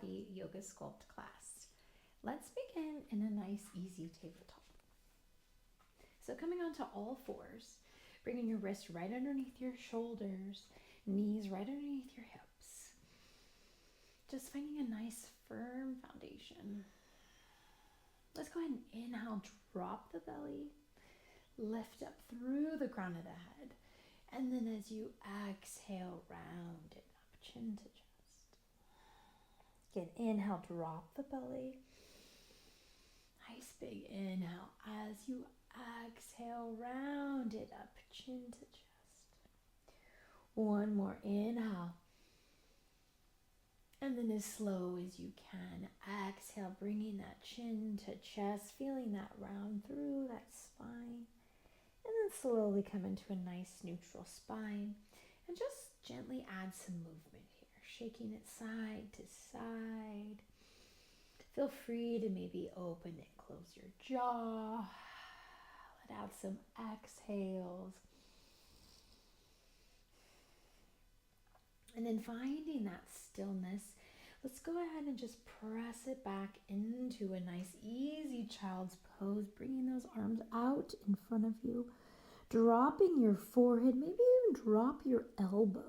body Yoga Sculpt class. Let's begin in a nice easy tabletop. So coming onto all fours, bringing your wrist right underneath your shoulders, knees right underneath your hips. Just finding a nice firm foundation. Let's go ahead and inhale, drop the belly, lift up through the crown of the head. And then as you exhale, round it up, chin to chest. Again, inhale, drop the belly. Nice big inhale. As you exhale, round it up, chin to chest. One more inhale. And then as slow as you can, exhale, bringing that chin to chest, feeling that round through that spine. And then slowly come into a nice neutral spine. And just gently add some movement here, shaking it side to side. Feel free to maybe open and close your jaw. Let out some exhales. And then finding that stillness, let's go ahead and just press it back into a nice easy child's pose, bringing those arms out in front of you, dropping your forehead, maybe even drop your elbows.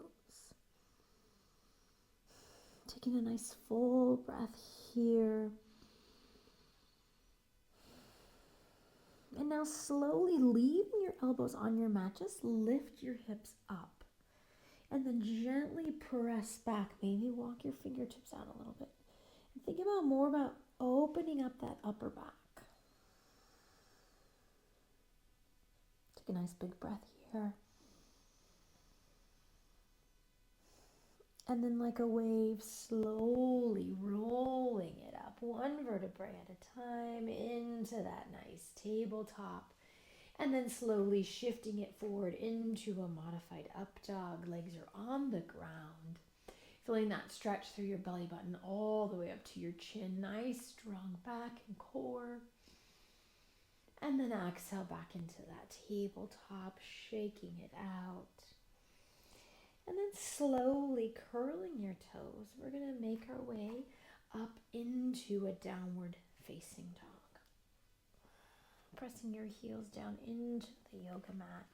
Taking a nice full breath here. And now slowly leaving your elbows on your mat, just lift your hips up. And then gently press back. Maybe walk your fingertips out a little bit. And think more about opening up that upper back. Take a nice big breath here. And then like a wave, slowly rolling it up, one vertebrae at a time, into that nice tabletop. And then slowly shifting it forward into a modified up dog. Legs are on the ground. Feeling that stretch through your belly button all the way up to your chin. Nice strong back and core. And then exhale back into that tabletop, shaking it out. And then slowly curling your toes. We're going to make our way up into a downward facing dog. Pressing your heels down into the yoga mat.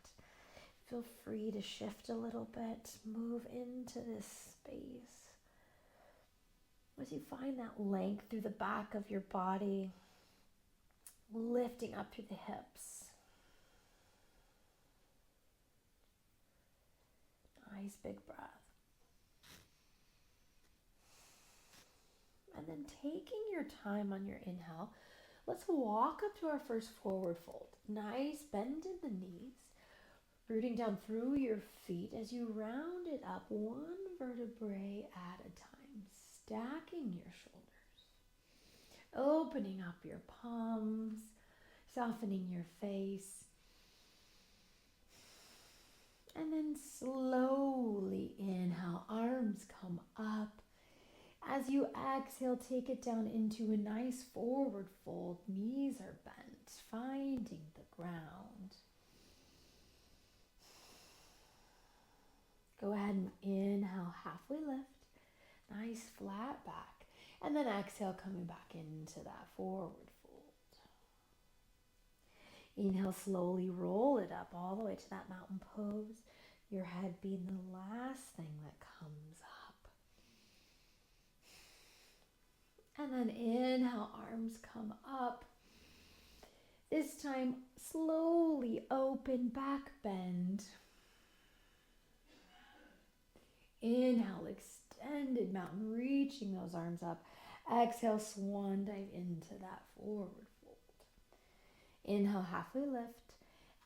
Feel free to shift a little bit, move into this space. As you find that length through the back of your body, lifting up through the hips. Nice big breath. And then taking your time on your inhale, let's walk up to our first forward fold. Nice bend in the knees, rooting down through your feet as you round it up one vertebrae at a time, stacking your shoulders, opening up your palms, softening your face, and then slowly inhale, arms come up. As you exhale, take it down into a nice forward fold. Knees are bent, finding the ground. Go ahead and inhale, halfway lift. Nice flat back. And then exhale, coming back into that forward fold. Inhale, slowly roll it up all the way to that mountain pose. Your head being the last thing that comes up. And then inhale, arms come up. This time, slowly open, back bend. Inhale, extended mountain, reaching those arms up. Exhale, swan dive into that forward fold. Inhale, halfway lift.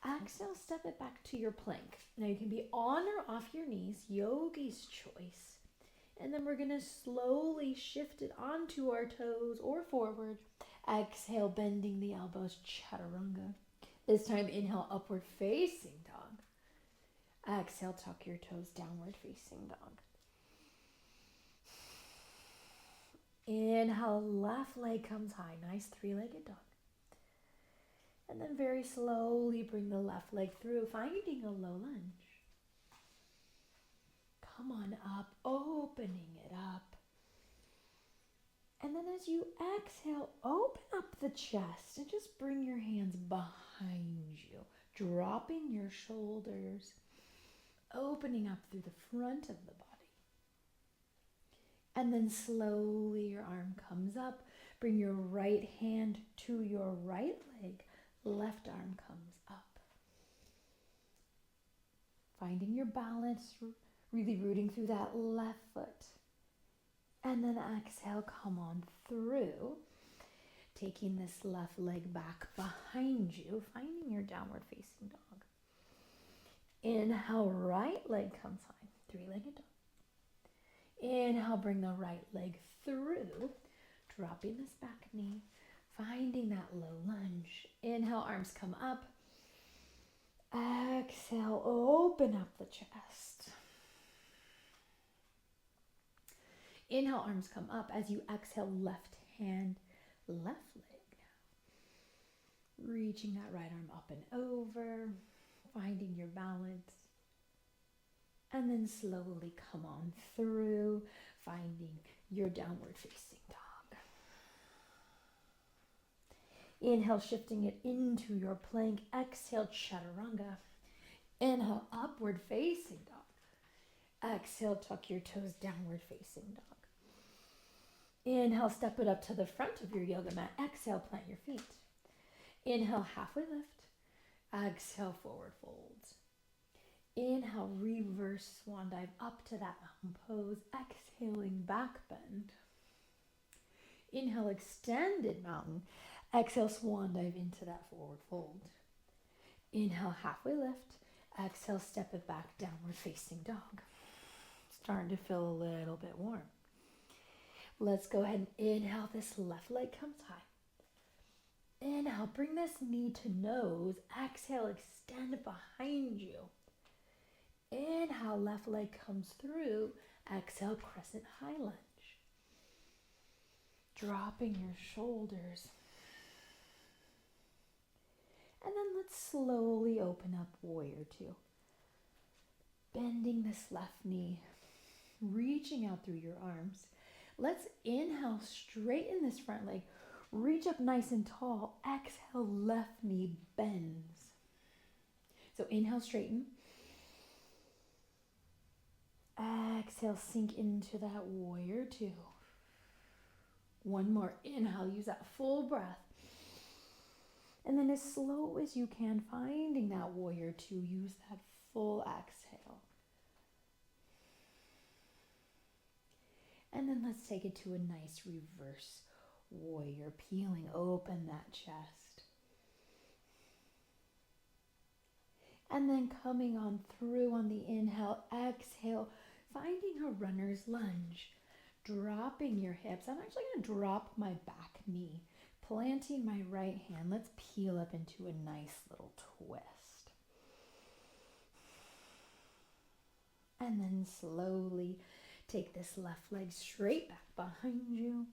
Exhale, step it back to your plank. Now you can be on or off your knees, yogi's choice. And then we're going to slowly shift it onto our toes or forward. Exhale, bending the elbows, chaturanga. This time, inhale, upward facing dog. Exhale, tuck your toes, downward facing dog. Inhale, left leg comes high. Nice three-legged dog. And then very slowly bring the left leg through, finding a low lunge. Come on up, opening it up. And then as you exhale, open up the chest and just bring your hands behind you, dropping your shoulders, opening up through the front of the body. And then slowly your arm comes up. Bring your right hand to your right leg. Left arm comes up. Finding your balance, really rooting through that left foot. And then exhale, come on through. Taking this left leg back behind you, finding your downward facing dog. Inhale, right leg comes high, three-legged dog. Inhale, bring the right leg through, dropping this back knee, finding that low lunge. Inhale, arms come up. Exhale, open up the chest. Inhale, arms come up. As you exhale, left hand, left leg. Reaching that right arm up and over, finding your balance. And then slowly come on through, finding your downward facing dog. Inhale, shifting it into your plank. Exhale, chaturanga. Inhale, upward facing dog. Exhale, tuck your toes, downward facing dog. Inhale, step it up to the front of your yoga mat. Exhale, plant your feet. Inhale, halfway lift. Exhale, forward fold. Inhale, reverse swan dive up to that mountain pose. Exhaling, back bend. Inhale, extended mountain. Exhale, swan dive into that forward fold. Inhale, halfway lift. Exhale, step it back, downward facing dog. Starting to feel a little bit warm. Let's go ahead and inhale, this left leg comes high. Inhale, bring this knee to nose. Exhale, extend it behind you. Inhale, left leg comes through. Exhale, crescent high lunge. Dropping your shoulders. And then let's slowly open up warrior two. Bending this left knee, reaching out through your arms. Let's inhale, straighten this front leg. Reach up nice and tall. Exhale, left knee bends. So inhale, straighten. Exhale, sink into that warrior two. One more. Inhale, use that full breath. And then as slow as you can, finding that warrior two, use that full exhale. And then let's take it to a nice reverse warrior, peeling open that chest. And then coming on through on the inhale, exhale, finding a runner's lunge. Dropping your hips. I'm actually going to drop my back knee. Planting my right hand. Let's peel up into a nice little twist. And then slowly take this left leg straight back behind you.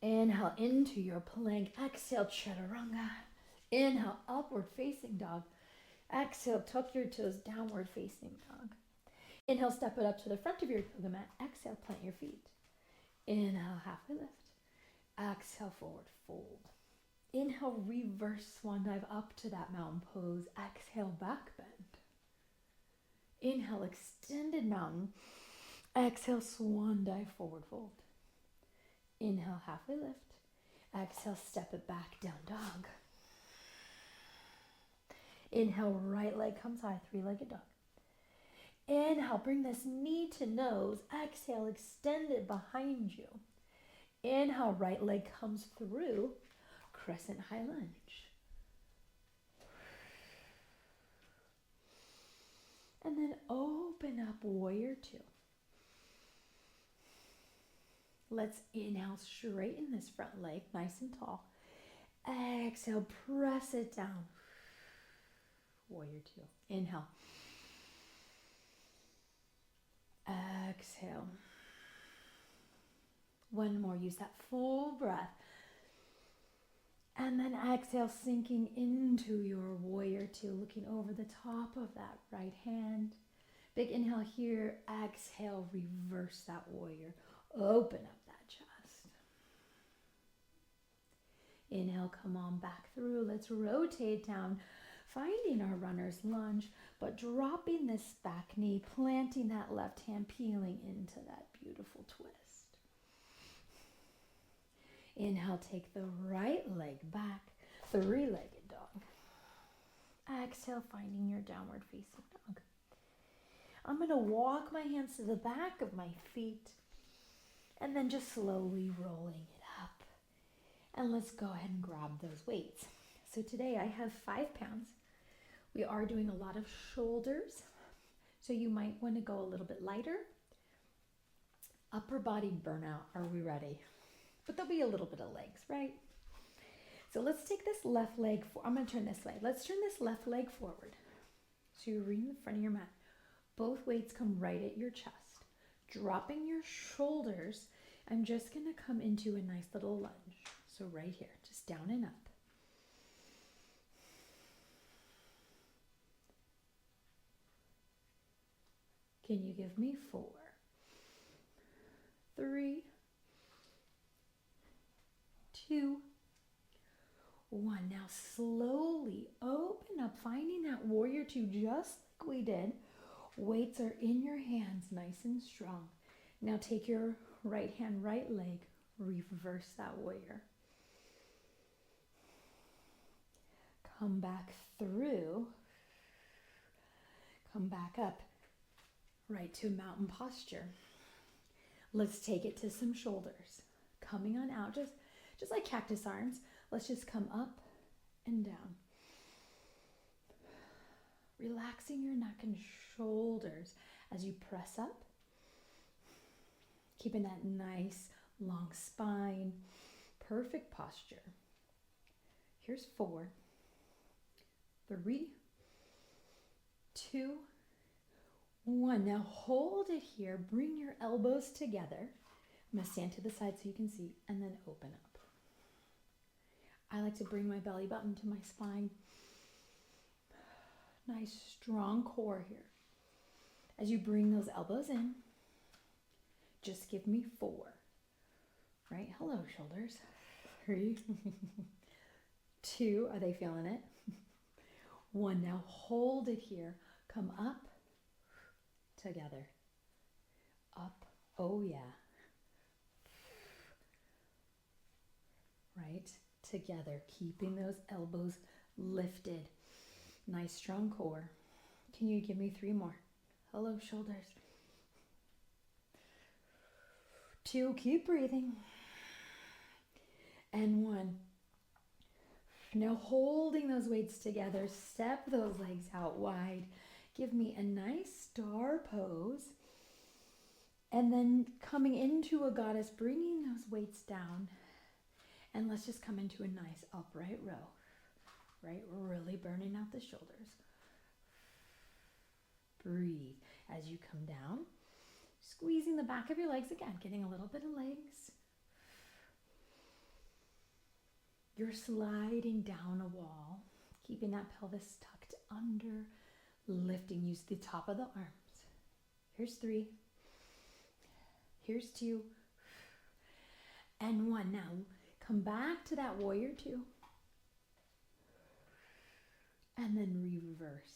Inhale into your plank. Exhale, chaturanga. Inhale, upward facing dog. Exhale, tuck your toes, downward facing dog. Inhale, step it up to the front of your yoga mat. Exhale, plant your feet. Inhale, halfway lift. Exhale, forward fold. Inhale, reverse swan dive up to that mountain pose. Exhale, back bend. Inhale, extended mountain. Exhale, swan dive, forward fold. Inhale, halfway lift. Exhale, step it back, down dog. Inhale, right leg comes high, three-legged dog. Inhale, bring this knee to nose. Exhale, extend it behind you. Inhale, right leg comes through, crescent high lunge. And then open up warrior two. Let's inhale, straighten this front leg, nice and tall. Exhale, press it down. Warrior two. Inhale. Exhale. One more. Use that full breath. And then exhale, sinking into your warrior two, looking over the top of that right hand. Big inhale here. Exhale, reverse that warrior. Open up that Inhale, come on back through. Let's rotate down, finding our runner's lunge, but dropping this back knee, planting that left hand, peeling into that beautiful twist. Inhale, take the right leg back, three-legged dog. Exhale, finding your downward facing dog. I'm going to walk my hands to the back of my feet and then just slowly rolling it up. And let's go ahead and grab those weights. So today I have 5 pounds. We are doing a lot of shoulders, so you might want to go a little bit lighter. Upper body burnout, are we ready? But there'll be a little bit of legs, right? So let's take this left leg, I'm going to turn this way. Let's turn this left leg forward. So you're in the front of your mat. Both weights come right at your chest. Dropping your shoulders, I'm just going to come into a nice little lunge. So right here, just down and up. Can you give me 4, 3, 2, 1. Now slowly open up, finding that warrior 2 just like we did. Weights are in your hands, nice and strong. Now take your right hand, right leg, reverse that warrior. Come back through, come back up, right to mountain posture. Let's take it to some shoulders. Coming on out, just like cactus arms, let's just come up and down. Relaxing your neck and shoulders as you press up. Keeping that nice long spine, perfect posture. Here's 4, 3, 2, 1. Now hold it here. Bring your elbows together. I'm going to stand to the side so you can see, and then open up. I like to bring my belly button to my spine. Nice strong core here. As you bring those elbows in, just give me 4. Right? Hello, shoulders. 3, 2. Are they feeling it? 1. Now hold it here. Come up, together. Up. Oh, yeah. Right? Together. Keeping those elbows lifted. Nice strong core. Can you give me 3 more? Hello, shoulders. 2, keep breathing. And 1. Now holding those weights together, step those legs out wide. Give me a nice star pose. And then coming into a goddess, bringing those weights down. And let's just come into a nice upright row. Right? Really burning out the shoulders. Breathe as you come down. Squeezing the back of your legs again, getting a little bit of legs. You're sliding down a wall, keeping that pelvis tucked under, lifting. Use the top of the arms. Here's 3. Here's 2. And 1. Now come back to that warrior 2. And then reverse.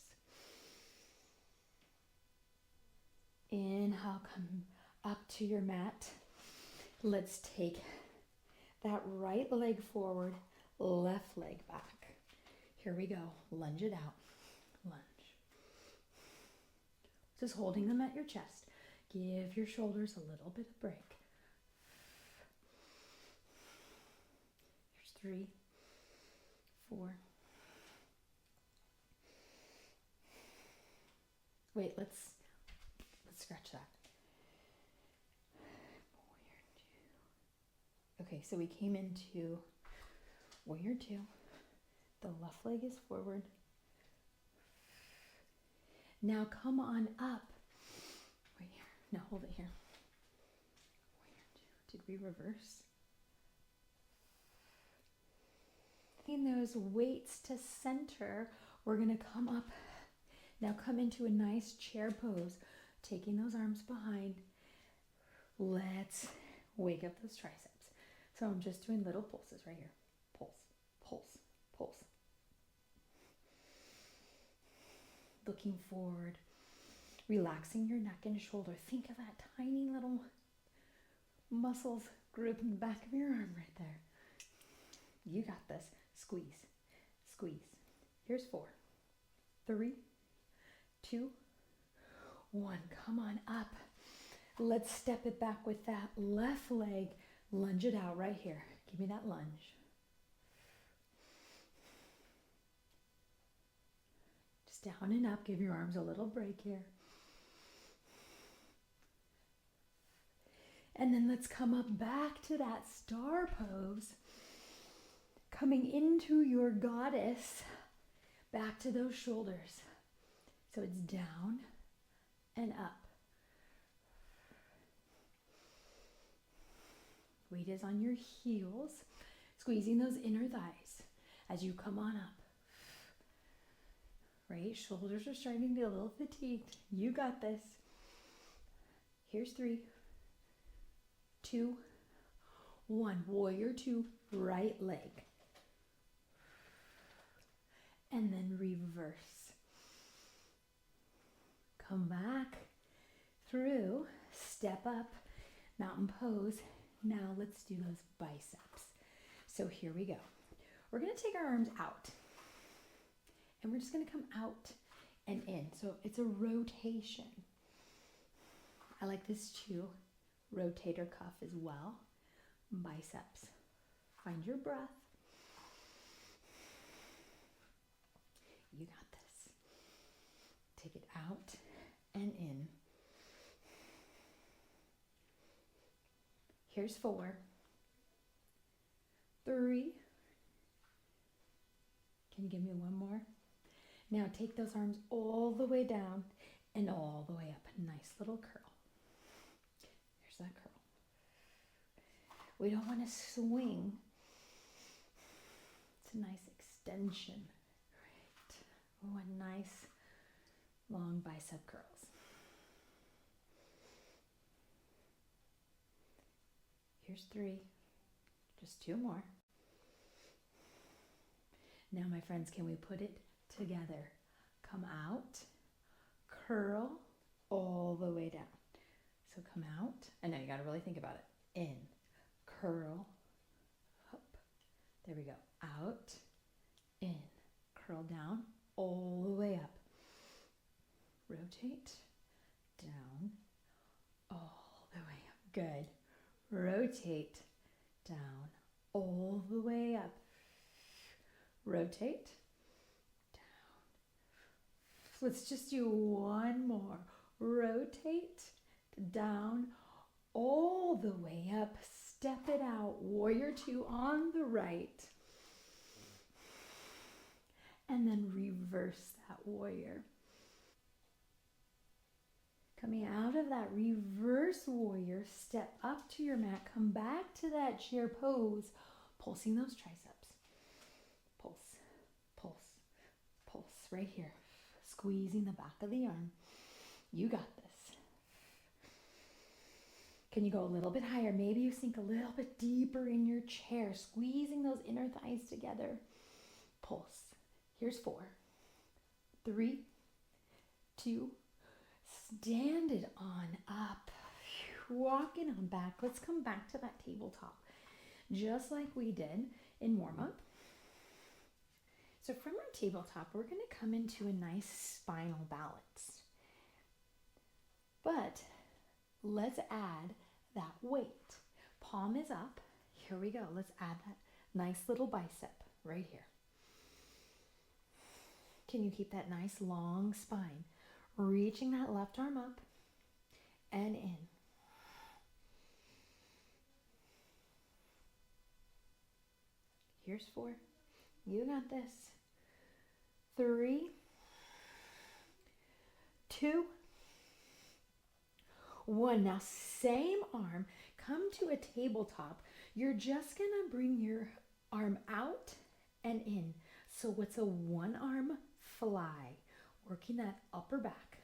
Inhale, come up to your mat. Let's take that right leg forward, left leg back. Here we go. Lunge it out. Lunge. Just holding them at your chest. Give your shoulders a little bit of break. Here's 3, 4. Wait, let's scratch that. Okay, so we came into warrior 2. The left leg is forward. Now come on up. Right here. Now hold it here. Warrior 2. Did we reverse? Taking those weights to center, we're going to come up. Now come into a nice chair pose. Taking those arms behind. Let's wake up those triceps. So I'm just doing little pulses right here. Pulse. Pulse, pulse. Looking forward, relaxing your neck and shoulder. Think of that tiny little muscles group in the back of your arm right there. You got this. Squeeze, squeeze. Here's 4, 3, 2, 1. Come on up. Let's step it back with that left leg. Lunge it out right here. Give me that lunge. Just down and up. Give your arms a little break here. And then let's come up back to that star pose. Coming into your goddess. Back to those shoulders. So it's down and up. Weight is on your heels, squeezing those inner thighs as you come on up. Right? Shoulders are starting to get a little fatigued. You got this. Here's 3, 2, 1. Warrior 2, right leg. And then reverse. Come back through, step up, mountain pose. Now let's do those biceps. So here we go. We're going to take our arms out. And we're just going to come out and in. So it's a rotation. I like this too. Rotator cuff as well. Biceps. Find your breath. You got this. Take it out and in. Here's 4, 3. Can you give me one more? Now take those arms all the way down and all the way up. Nice little curl. Here's that curl. We don't want to swing. It's a nice extension. Right. Oh, a nice long bicep curls. Here's 3. Just 2 more. Now, my friends, can we put it together? Come out, curl all the way down. So come out, and now you got to really think about it. In, curl, up. There we go. Out, in, curl down, all the way up. Rotate, down, all the way up. Good. Rotate, down, all the way up. Rotate, down. Let's just do one more. Rotate, down, all the way up. Step it out. Warrior 2 on the right. And then reverse that warrior. Coming out of that reverse warrior, step up to your mat. Come back to that chair pose, pulsing those triceps. Pulse, pulse, pulse right here. Squeezing the back of the arm. You got this. Can you go a little bit higher? Maybe you sink a little bit deeper in your chair, squeezing those inner thighs together. Pulse. Here's 4, 3, 2, stand it on up. Walking on back. Let's come back to that tabletop, just like we did in warm-up. So from our tabletop, we're going to come into a nice spinal balance. But let's add that weight. Palm is up. Here we go. Let's add that nice little bicep right here. Can you keep that nice long spine? Reaching that left arm up and in. Here's 4. You got this. 3, 2, 1. Now same arm. Come to a tabletop. You're just going to bring your arm out and in. So it's a one arm fly. Working that upper back.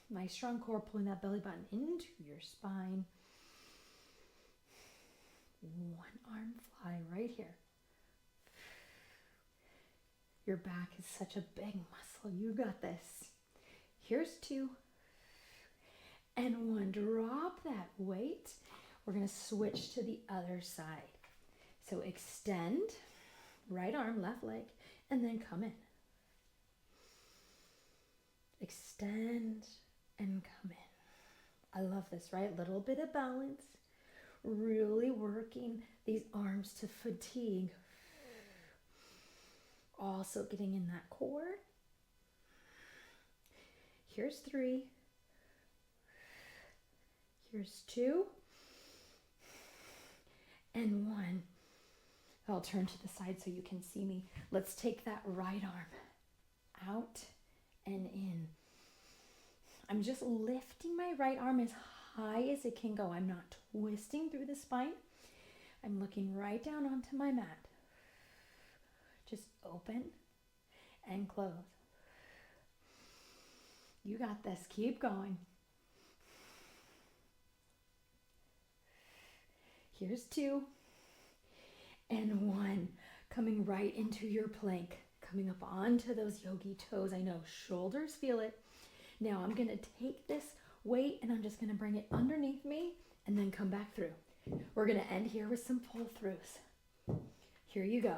Nice strong core, pulling that belly button into your spine. One arm fly right here. Your back is such a big muscle. You got this. Here's 2. And 1. Drop that weight. We're going to switch to the other side. So extend, right arm, left leg, and then come in. Extend and come in. I love this, right? A little bit of balance. Really working these arms to fatigue. Also getting in that core. Here's 3. Here's 2. And 1. I'll turn to the side so you can see me. Let's take that right arm out and in. I'm just lifting my right arm as high as it can go. I'm not twisting through the spine. I'm looking right down onto my mat. Just open and close. You got this. Keep going. Here's 2 and 1. Coming right into your plank. Coming up onto those yogi toes. I know shoulders feel it. Now I'm going to take this weight and I'm just going to bring it underneath me and then come back through. We're going to end here with some pull throughs. Here you go.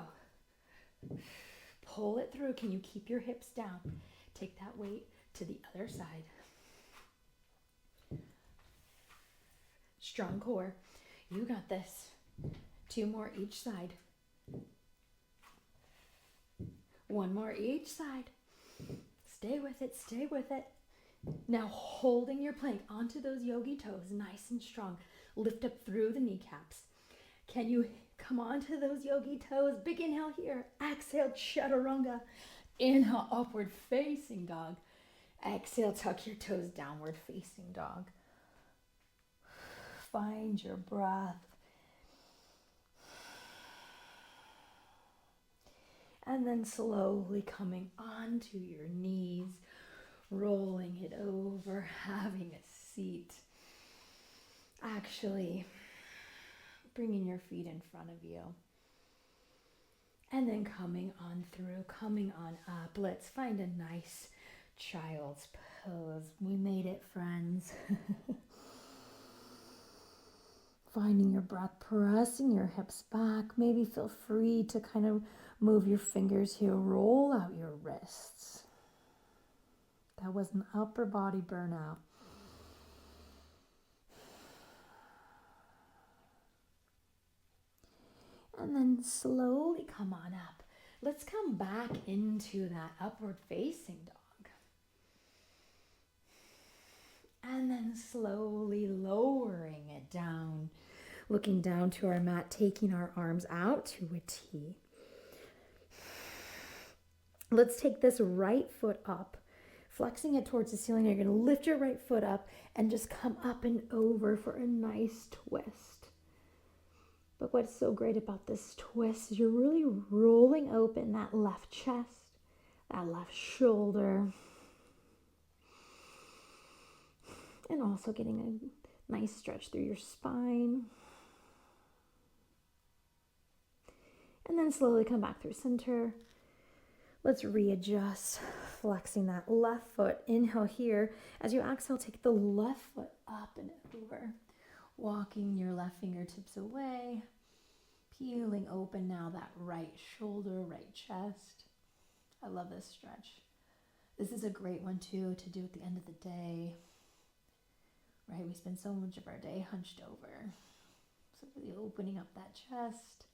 Pull it through. Can you keep your hips down? Take that weight to the other side. Strong core. You got this. 2 more each side. 1 more each side. Stay with it. Stay with it. Now holding your plank onto those yogi toes, nice and strong. Lift up through the kneecaps. Can you come onto those yogi toes? Big inhale here. Exhale, chaturanga. Inhale, upward facing dog. Exhale, tuck your toes, downward facing dog. Find your breath. And then slowly coming onto your knees, rolling it over, having a seat. Actually, bringing your feet in front of you. And then coming on through, coming on up. Let's find a nice child's pose. We made it, friends. Finding your breath, pressing your hips back. Maybe feel free to kind of move your fingers here. Roll out your wrists. That was an upper body burnout. And then slowly come on up. Let's come back into that upward facing dog. And then slowly lowering it down. Looking down to our mat, taking our arms out to a T. Let's take this right foot up, flexing it towards the ceiling. You're going to lift your right foot up and just come up and over for a nice twist. But what's so great about this twist is you're really rolling open that left chest, that left shoulder, and also getting a nice stretch through your spine. And then slowly come back through center. Let's readjust, flexing that left foot. Inhale here. As you exhale, take the left foot up and over. Walking your left fingertips away. Peeling open now that right shoulder, right chest. I love this stretch. This is a great one too to do at the end of the day. Right, we spend so much of our day hunched over. So really opening up that chest.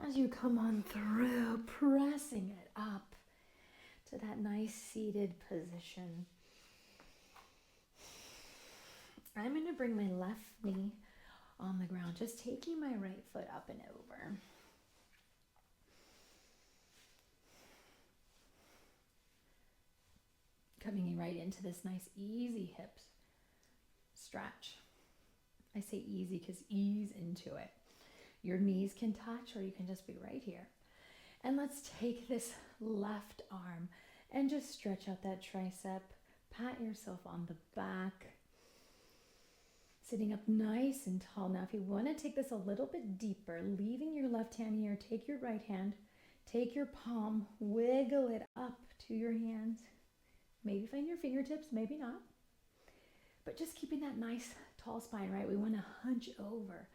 As you come on through, pressing it up to that nice seated position. I'm going to bring my left knee on the ground, just taking my right foot up and over. Coming right into this nice easy hip stretch. I say easy because ease into it. Your knees can touch or you can just be right here. And let's take this left arm and just stretch out that tricep. Pat yourself on the back. Sitting up nice and tall. Now, if you want to take this a little bit deeper, leaving your left hand here, take your right hand, take your palm, wiggle it up to your hands. Maybe find your fingertips, maybe not. But just keeping that nice tall spine, right? We want to hunch over,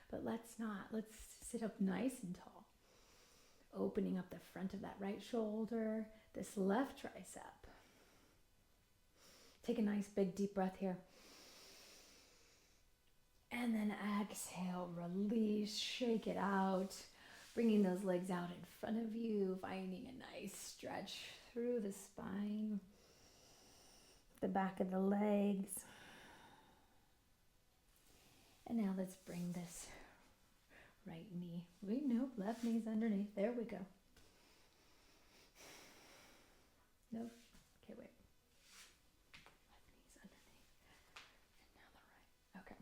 but let's not. Let's sit up nice and tall. Opening up the front of that right shoulder, this left tricep. Take a nice big deep breath here. And then exhale, release, shake it out. Bringing those legs out in front of you, finding a nice stretch through the spine, the back of the legs. And now let's bring this right knee. Nope, left knee's underneath. There we go. Nope. Okay, wait. Left knee's underneath. And now the right. Okay.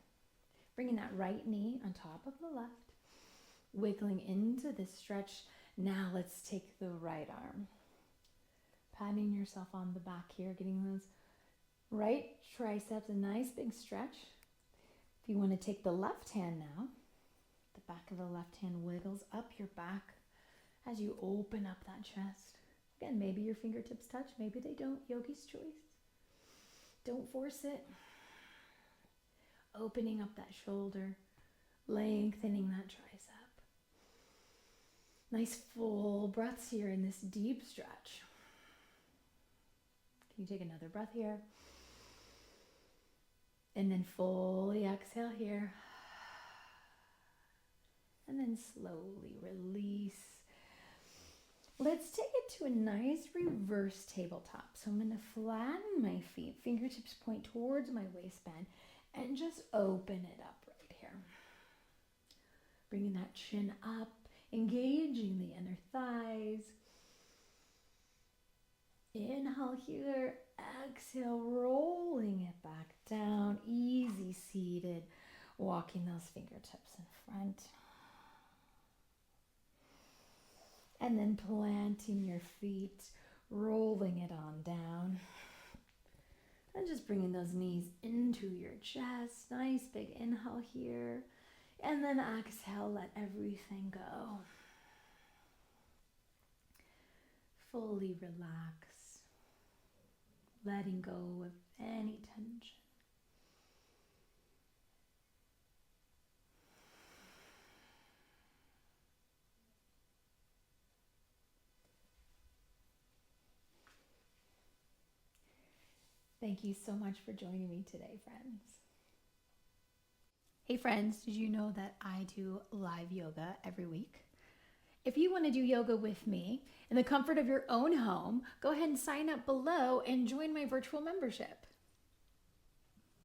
Bringing that right knee on top of the left. Wiggling into this stretch. Now let's take the right arm. Patting yourself on the back here. Getting those right triceps, a nice big stretch. If you want to take the left hand now, the back of the left hand wiggles up your back as you open up that chest. Again, maybe your fingertips touch, maybe they don't. Yogi's choice. Don't force it. Opening up that shoulder, lengthening that tricep. Nice full breaths here in this deep stretch. Can you take another breath here? And then fully exhale here. And then slowly release. Let's take it to a nice reverse tabletop. So I'm going to flatten my feet, fingertips point towards my waistband, and just open it up right here. Bringing that chin up, engaging the inner thighs. Inhale here, exhale, rolling it back down, easy seated, walking those fingertips in front. And then planting your feet, rolling it on down. And just bringing those knees into your chest. Nice big inhale here. And then exhale, let everything go. Fully relax. Letting go of any tension. Thank you so much for joining me today, friends. Hey friends, did you know that I do live yoga every week? If you want to do yoga with me in the comfort of your own home, go ahead and sign up below and join my virtual membership.